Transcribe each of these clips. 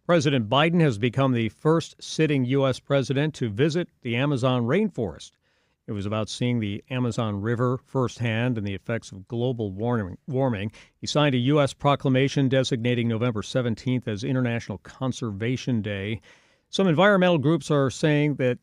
President Biden has become the first sitting U.S. president to visit the Amazon rainforest. It was about seeing the Amazon River firsthand and the effects of global warming. He signed a U.S. proclamation designating November 17th as International Conservation Day. Some environmental groups are saying that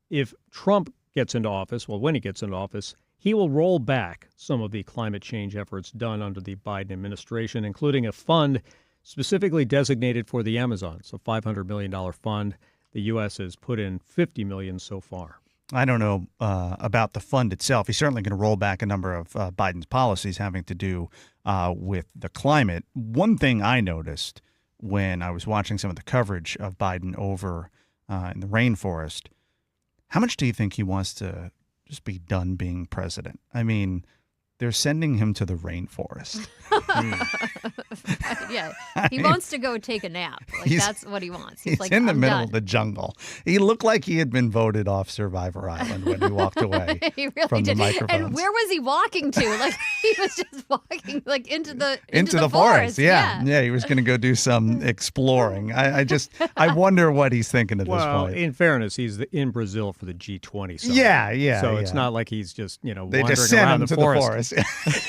if Trump gets into office, when he gets into office, he will roll back some of the climate change efforts done under the Biden administration, including a fund specifically designated for the Amazon. It's a $500 million fund. The U.S. has put in $50 million so far. I don't know about the fund itself. He's certainly going to roll back a number of Biden's policies having to do with the climate. One thing I noticed when I was watching some of the coverage of Biden over in the rainforest, how much do you think he wants to just be done being president? I mean, they're sending him to the rainforest. Yeah, he wants to go take a nap. That's what he wants. He's like, in the middle done. of the jungle. He looked like he had been voted off Survivor Island when he walked away he really from did. the microphones. And where was he walking to? Like he was just walking into the forest. Yeah, he was going to go do some exploring. I wonder what he's thinking at this point. Well, in fairness, he's in Brazil for the G20 summit. Yeah. So it's not like he's just they wandering just sent around him the to forest. the forest.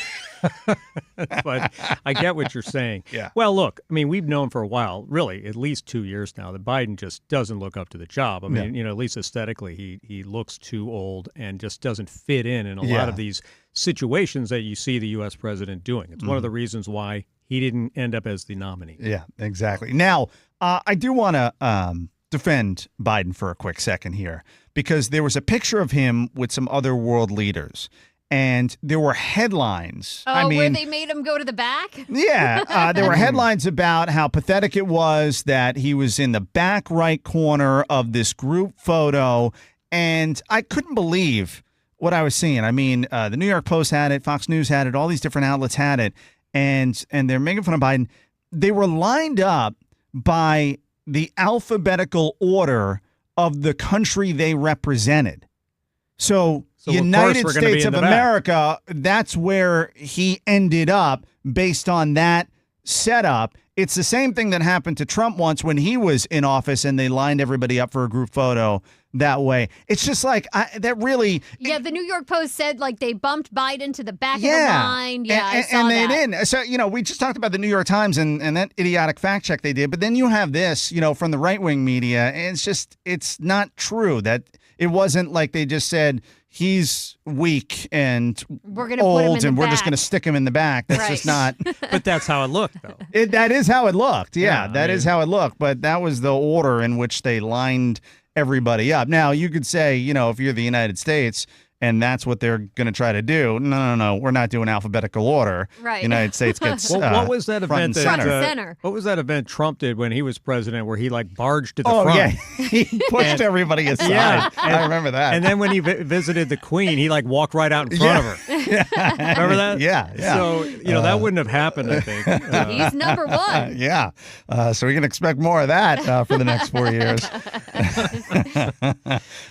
But I get what you're saying. Yeah. Well, look, I mean, we've known for a while, really, at least 2 years now, that Biden just doesn't look up to the job. I mean, at least aesthetically, he looks too old and just doesn't fit in a lot of these situations that you see the U.S. president doing. It's one of the reasons why he didn't end up as the nominee. Yeah, exactly. Now, I do want to defend Biden for a quick second here, because there was a picture of him with some other world leaders. And there were headlines. Oh, where they made him go to the back? Yeah. There were headlines about how pathetic it was that he was in the back right corner of this group photo. And I couldn't believe what I was seeing. I mean, the New York Post had it, Fox News had it, all these different outlets had it. And they're making fun of Biden. They were lined up by the alphabetical order of the country they represented. So United States of America, that's where he ended up based on that setup. It's the same thing that happened to Trump once when he was in office and they lined everybody up for a group photo that way. It's just like that really. Yeah, the New York Post said they bumped Biden to the back of the line. Yeah, I saw they that. didn't. So, we just talked about the New York Times and that idiotic fact check they did. But then you have this, from the right wing media. And it's not true that it wasn't like they just said he's weak and we're gonna old put him in and the we're back. just going to stick him in the back. That's just not. But that's how it looked, though. That is how it looked. Yeah, that is how it looked. But that was the order in which they lined everybody up. Now, you could say, if you're the United States and that's what they're going to try to do. No. We're not doing alphabetical order. Right. United States gets what was that event center. What was that event Trump did when he was president where he barged to the front? Oh, yeah. He pushed everybody aside. Yeah. I remember that. And then when he visited the Queen, he walked right out in front of her. Remember that? Yeah. So, that wouldn't have happened, I think. He's number one. Yeah. So we can expect more of that for the next 4 years.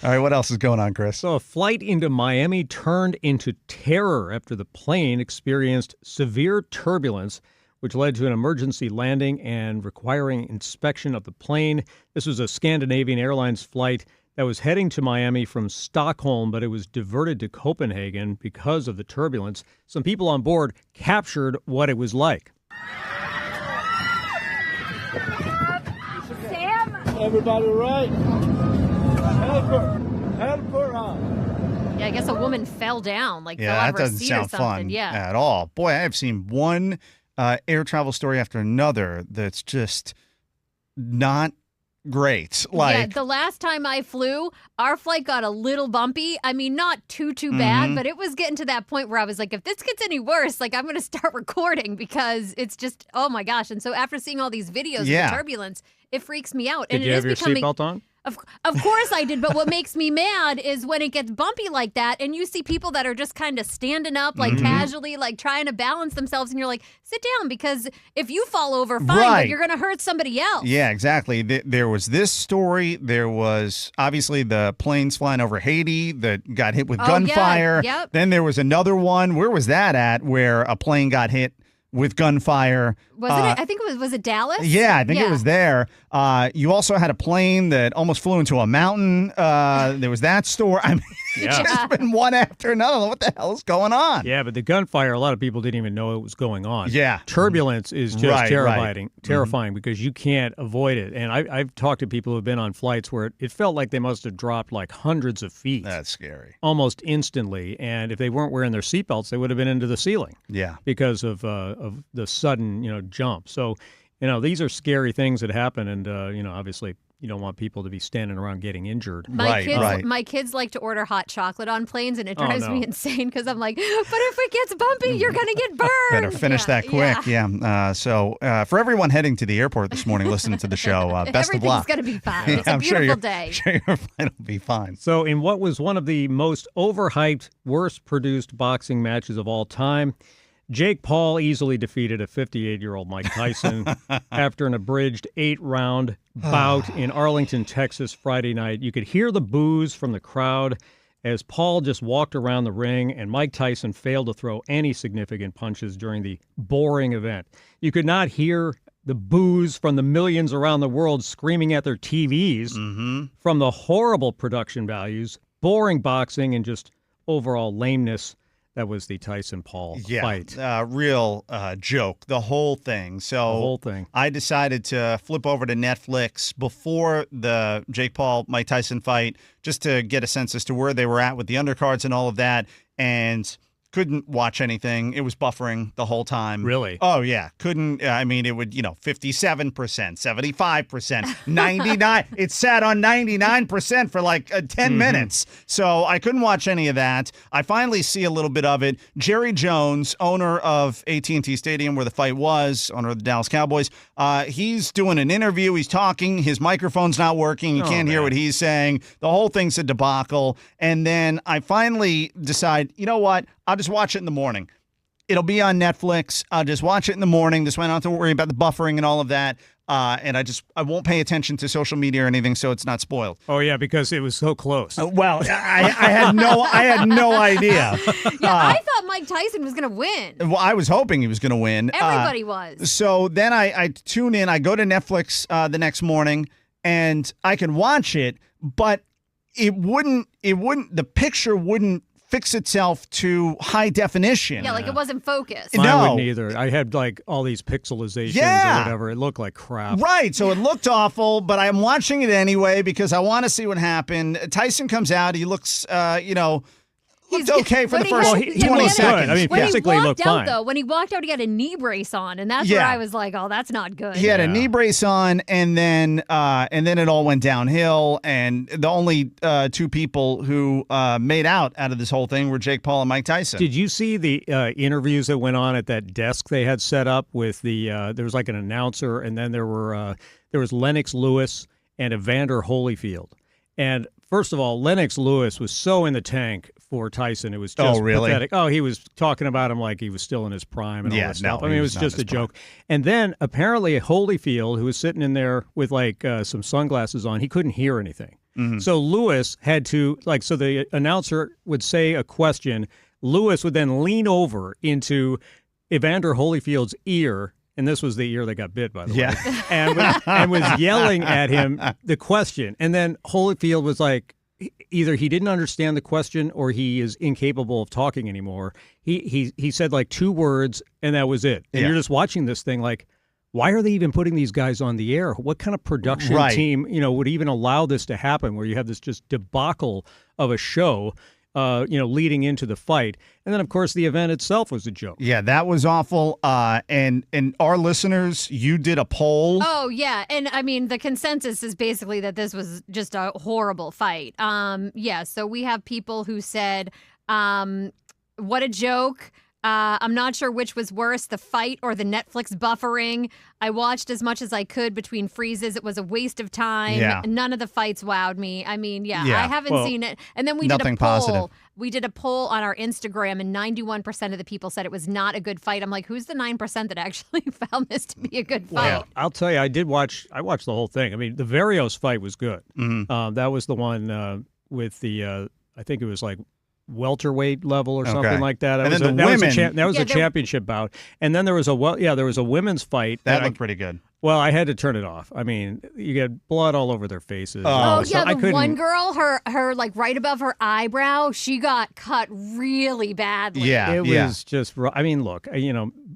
All right. What else is going on, Chris? So a flight into Miami turned into terror after the plane experienced severe turbulence, which led to an emergency landing and requiring inspection of the plane. This was a Scandinavian Airlines flight that was heading to Miami from Stockholm, but it was diverted to Copenhagen because of the turbulence. Some people on board captured what it was like. Sam? Everybody right? Help her on. Yeah, I guess a woman fell down, fell out that of her doesn't seat sound or something. fun Yeah. at all. Boy, I have seen one air travel story after another that's just not great. Yeah, the last time I flew, our flight got a little bumpy. I mean, not too bad, but it was getting to that point where I was like, if this gets any worse, I'm going to start recording because it's just, oh my gosh. And so after seeing all these videos of the turbulence, it freaks me out. Did you have your seatbelt on? Of course I did, but what makes me mad is when it gets bumpy like that and you see people that are just kind of standing up, casually, trying to balance themselves, and you're like, sit down, because if you fall over, fine, but you're going to hurt somebody else. Yeah, exactly. There was this story. There was obviously the planes flying over Haiti that got hit with gunfire. Yep. Then there was another one. Where was that at? Where a plane got hit with gunfire. Wasn't it? I think was it Dallas? Yeah, I think it was there. You also had a plane that almost flew into a mountain. There was that story. I mean, it's just been one after another. What the hell is going on? Yeah, but the gunfire, a lot of people didn't even know it was going on. Yeah. Turbulence is just terrifying Mm-hmm. because you can't avoid it. And I've talked to people who have been on flights where it felt like they must have dropped like hundreds of feet. That's scary. Almost instantly. And if they weren't wearing their seatbelts, they would have been into the ceiling. Yeah. Because of the sudden, jump. So, these are scary things that happen. And, obviously, you don't want people to be standing around getting injured. My kids like to order hot chocolate on planes, and it drives me insane because I'm like, but if it gets bumpy, you're going to get burned. Better finish that quick. Yeah. So for everyone heading to the airport this morning listening to the show, best of luck. Everything's going to be fine. It's a beautiful day. I'm sure your flight will be fine. So in what was one of the most overhyped, worst produced boxing matches of all time, Jake Paul easily defeated a 58-year-old Mike Tyson after an abridged 8-round bout in Arlington, Texas, Friday night. You could hear the boos from the crowd as Paul just walked around the ring, and Mike Tyson failed to throw any significant punches during the boring event. You could not hear the boos from the millions around the world screaming at their TVs from the horrible production values, boring boxing, and just overall lameness. That was the Tyson-Paul fight. Real joke, the whole thing. So the whole thing. I decided to flip over to Netflix before the Jake Paul-Mike Tyson fight just to get a sense as to where they were at with the undercards and all of that, and couldn't watch anything. It was buffering the whole time. Really? Oh, yeah. Couldn't. I mean, it would, 57%, 75%, 99. It sat on 99% for like 10 minutes. So I couldn't watch any of that. I finally see a little bit of it. Jerry Jones, owner of AT&T Stadium where the fight was, owner of the Dallas Cowboys, he's doing an interview. He's talking. His microphone's not working. You can't hear what he's saying. The whole thing's a debacle. And then I finally decide, you know what? I'll just watch it in the morning. It'll be on Netflix. I'll just watch it in the morning. This way I don't have to worry about the buffering and all of that. And I won't pay attention to social media or anything, so it's not spoiled. Oh yeah, because it was so close. Well, I had no idea. I thought Mike Tyson was going to win. Well, I was hoping he was going to win. Everybody was. So then I tune in. I go to Netflix the next morning, and I can watch it, but it wouldn't. The picture wouldn't fix itself to high definition. Yeah, like it wasn't focused. I wouldn't either. I had like all these pixelizations or whatever. It looked like crap. Right. So it looked awful, but I'm watching it anyway because I want to see what happened. Tyson comes out. He looks, looked okay for the first 20 seconds. I mean, physically he looked walked out, fine. though, when he walked out, he had a knee brace on, and that's where I was like, oh, that's not good. He had a knee brace on, and then it all went downhill, and the only two people who made out of this whole thing were Jake Paul and Mike Tyson. Did you see the interviews that went on at that desk they had set up with there was like an announcer, and then there was Lennox Lewis and Evander Holyfield. And first of all, Lennox Lewis was so in the tank for Tyson. It was just pathetic. Oh, he was talking about him like he was still in his prime and all that stuff. I mean, it was just a joke. And then apparently Holyfield, who was sitting in there with like some sunglasses on, he couldn't hear anything. So Lewis had to, so the announcer would say a question. Lewis would then lean over into Evander Holyfield's ear, and this was the ear that got bit, by the way, and was yelling at him the question. And then Holyfield was like, either he didn't understand the question or he is incapable of talking anymore. He said like two words, and that was it. And you're just watching this thing like, why are they even putting these guys on the air? What kind of production team, would even allow this to happen where you have this just debacle of a show, leading into the fight. And then, of course, the event itself was a joke. Yeah, that was awful. And our listeners, you did a poll. Oh, yeah. And, I mean, the consensus is basically that this was just a horrible fight. So we have people who said, what a joke. I'm not sure which was worse, the fight or the Netflix buffering. I watched as much as I could between freezes. It was a waste of time. Yeah. None of the fights wowed me. I mean, I haven't seen it. And then we did a poll. Positive. We did a poll on our Instagram, and 91% of the people said it was not a good fight. I'm like, who's the 9% that actually found this to be a good fight? Well, I'll tell you, I watched the whole thing. I mean, the Varios fight was good. That was the one with the, I think it was like welterweight level or Okay. something like that. And then the women- that was a championship bout. And then there was a women's fight. That looked pretty good. Well, I had to turn it off. I mean, you get blood all over their faces. Oh, So yeah, I the couldn't. one girl, her like right above her eyebrow, she got cut really badly. Yeah, It was just, I mean, look,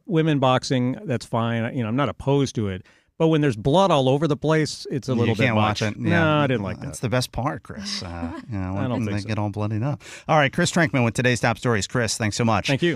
women boxing, that's fine. I'm not opposed to it. But when there's blood all over the place, it's a little bit much. Watch it. No, Yeah. I didn't like that. That's the best part, Chris. I don't think they so. get all bloodied up. All right, Chris Trankman with today's top stories. Chris, thanks so much. Thank you.